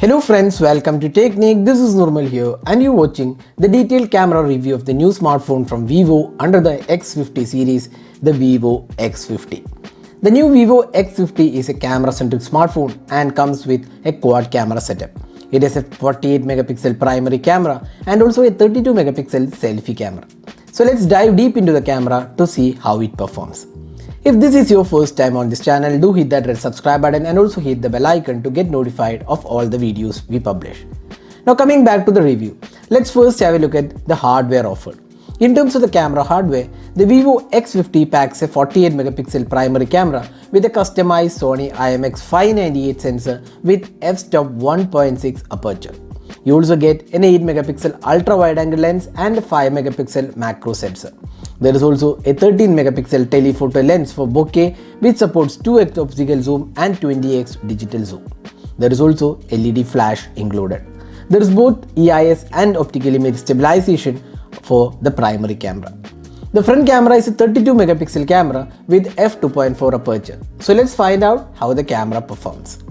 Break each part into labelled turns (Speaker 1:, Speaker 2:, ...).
Speaker 1: Hello friends, welcome to Technique. This is Nurmal here and you're watching the detailed camera review of the new smartphone from Vivo under the X50 series, the Vivo X50. The new Vivo X50 is a camera-centric smartphone and comes with a quad camera setup. It has a 48 megapixel primary camera and also a 32 megapixel selfie camera. So let's dive deep into the camera to see how it performs. If this is your first time on this channel, do hit that red subscribe button and also hit the bell icon to get notified of all the videos we publish. Now coming back to the review, let's first have a look at the hardware offered. In terms of the camera hardware, the Vivo X50 packs a 48 megapixel primary camera with a customized Sony IMX598 sensor with f-stop 1.6 aperture. You also get an 8 megapixel ultra wide angle lens and a 5 megapixel macro sensor. There is also a 13 megapixel telephoto lens for bokeh which supports 2x optical zoom and 20x digital zoom. There is also LED flash included. There is both EIS and optical image stabilization for the primary camera. The front camera is a 32 megapixel camera with f2.4 aperture. So let's find out how the camera performs.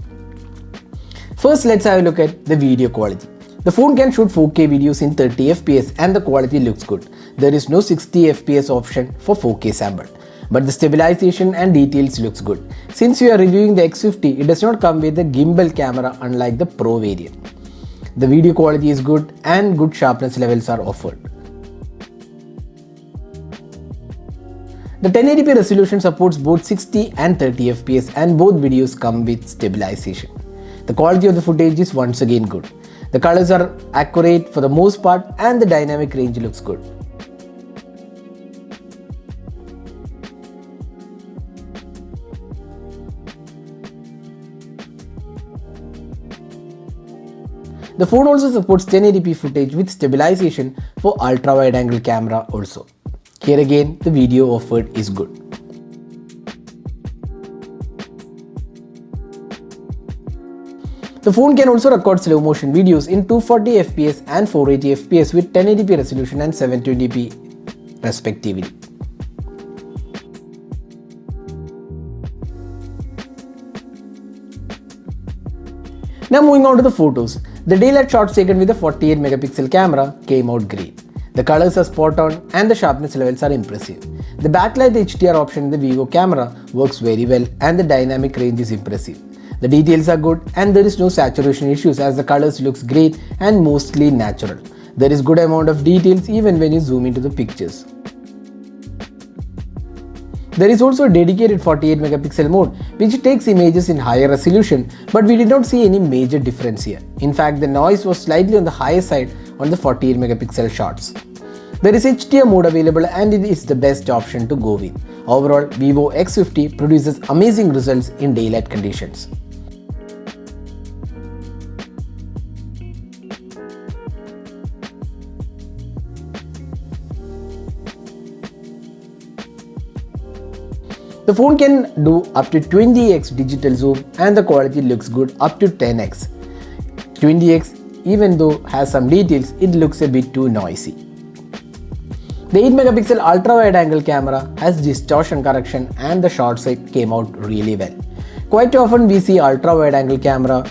Speaker 1: First, let's have a look at the video quality. The phone can shoot 4K videos in 30 fps and the quality looks good. There is no 60 fps option for 4K sample, but the stabilization and details looks good. Since we are reviewing the X50, it does not come with a gimbal camera unlike the Pro variant. The video quality is good and good sharpness levels are offered. The 1080p resolution supports both 60 and 30 fps and both videos come with stabilization. The quality of the footage is once again good. The colors are accurate for the most part and the dynamic range looks good. The phone also supports 1080p footage with stabilization for ultra wide angle camera also. Here again the video offered is good. The phone can also record slow motion videos in 240 fps and 480 fps with 1080p resolution and 720p respectively. Now moving on to the photos. The daylight shots taken with a 48 megapixel camera came out great. The colors are spot on and the sharpness levels are impressive. The backlight HDR option in the Vivo camera works very well and the dynamic range is impressive. The details are good and there is no saturation issues as the colors looks great and mostly natural. There is good amount of details even when you zoom into the pictures. There is also a dedicated 48 megapixel mode which takes images in higher resolution, but we did not see any major difference here. In fact, the noise was slightly on the higher side on the 48 megapixel shots. There is HDR mode available and it is the best option to go with. Overall, Vivo X50 produces amazing results in daylight conditions. The phone can do up to 20x digital zoom and the quality looks good up to 10x. 20x, even though has some details, it looks a bit too noisy. The 8 megapixel ultra wide angle camera has distortion correction and the shot set came out really well. Quite often we see ultra wide angle camera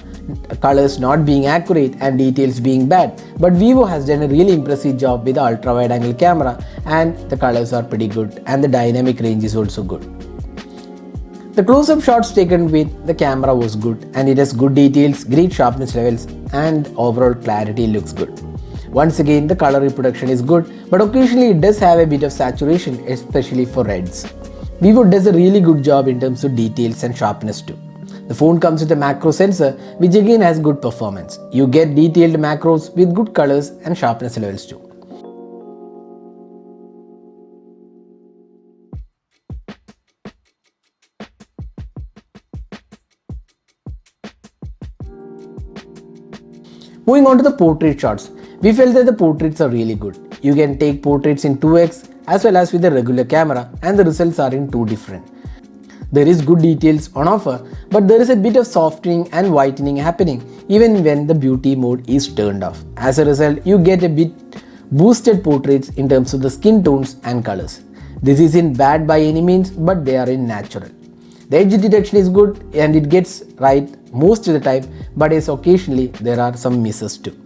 Speaker 1: colors not being accurate and details being bad, but Vivo has done a really impressive job with the ultra wide angle camera and the colors are pretty good and the dynamic range is also good. The close-up shots taken with the camera was good and it has good details, great sharpness levels and overall clarity looks good. Once again the color reproduction is good, but occasionally it does have a bit of saturation, especially for reds. Vivo does a really good job in terms of details and sharpness too. The phone comes with a macro sensor which again has good performance. You get detailed macros with good colors and sharpness levels too. Moving on to the portrait shots, we felt that the portraits are really good. You can take portraits in 2x as well as with a regular camera and the results are in 2 different. There is good details on offer, but there is a bit of softening and whitening happening even when the beauty mode is turned off. As a result, you get a bit boosted portraits in terms of the skin tones and colors. This isn't bad by any means, but they are in natural. The edge detection is good and it gets right most of the time, but yes, occasionally there are some misses too.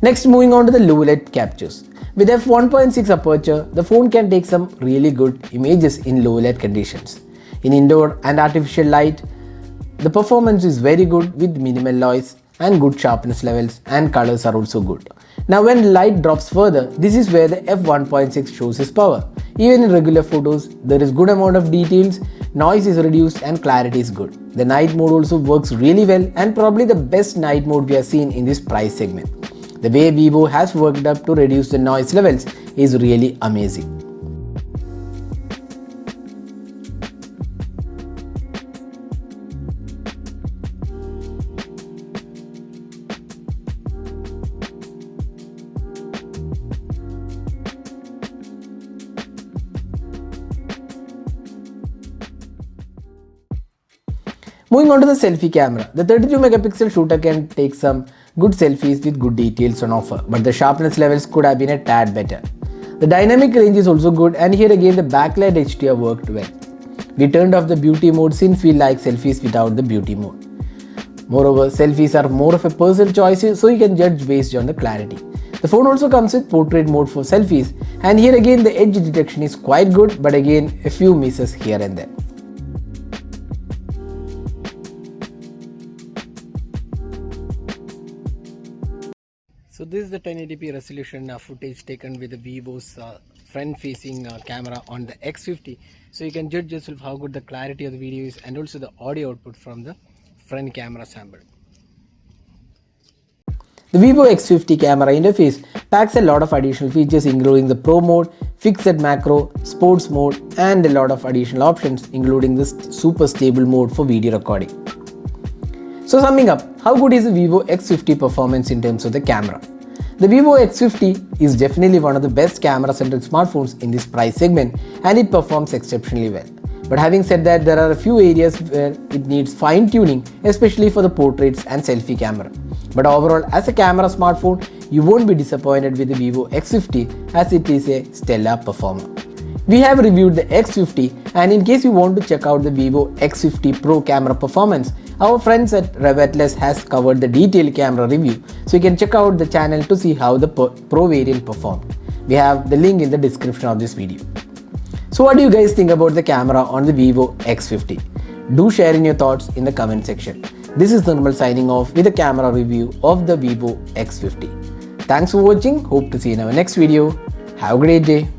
Speaker 1: Next, moving on to the low light captures. With f1.6 aperture, the phone can take some really good images in low light conditions. In indoor and artificial light, the performance is very good with minimal noise and good sharpness levels, and colors are also good. Now when light drops further, this is where the f1.6 shows its power. Even in regular photos, there is good amount of details, noise is reduced and clarity is good. The night mode also works really well and probably the best night mode we have seen in this price segment. The way Vivo has worked up to reduce the noise levels is really amazing. Moving on to the selfie camera, the 32 megapixel shooter can take some good selfies with good details on offer, but the sharpness levels could have been a tad better. The dynamic range is also good, and here again the backlight HDR worked well. We turned off the beauty mode since we like selfies without the beauty mode. Moreover, selfies are more of a personal choice, so you can judge based on the clarity. The phone also comes with portrait mode for selfies, and here again the edge detection is quite good, but again a few misses here and there. So this is the 1080p resolution footage taken with the Vivo's front-facing camera on the X50. So you can judge yourself how good the clarity of the video is and also the audio output from the front camera sample. The Vivo X50 camera interface packs a lot of additional features including the Pro mode, fixed macro, sports mode and a lot of additional options including this super stable mode for video recording. So summing up, how good is the Vivo X50 performance in terms of the camera? The Vivo X50 is definitely one of the best camera-centric smartphones in this price segment and it performs exceptionally well. But having said that, there are a few areas where it needs fine-tuning, especially for the portraits and selfie camera. But overall, as a camera smartphone, you won't be disappointed with the Vivo X50 as it is a stellar performer. We have reviewed the X50 and in case you want to check out the Vivo X50 Pro camera performance, our friends at Revettless has covered the detailed camera review, so you can check out the channel to see how the Pro variant performed. We have the link in the description of this video. So what do you guys think about the camera on the Vivo X50? Do share in your thoughts in the comment section. This is Nirmal signing off with a camera review of the Vivo X50. Thanks for watching, hope to see you in our next video. Have a great day.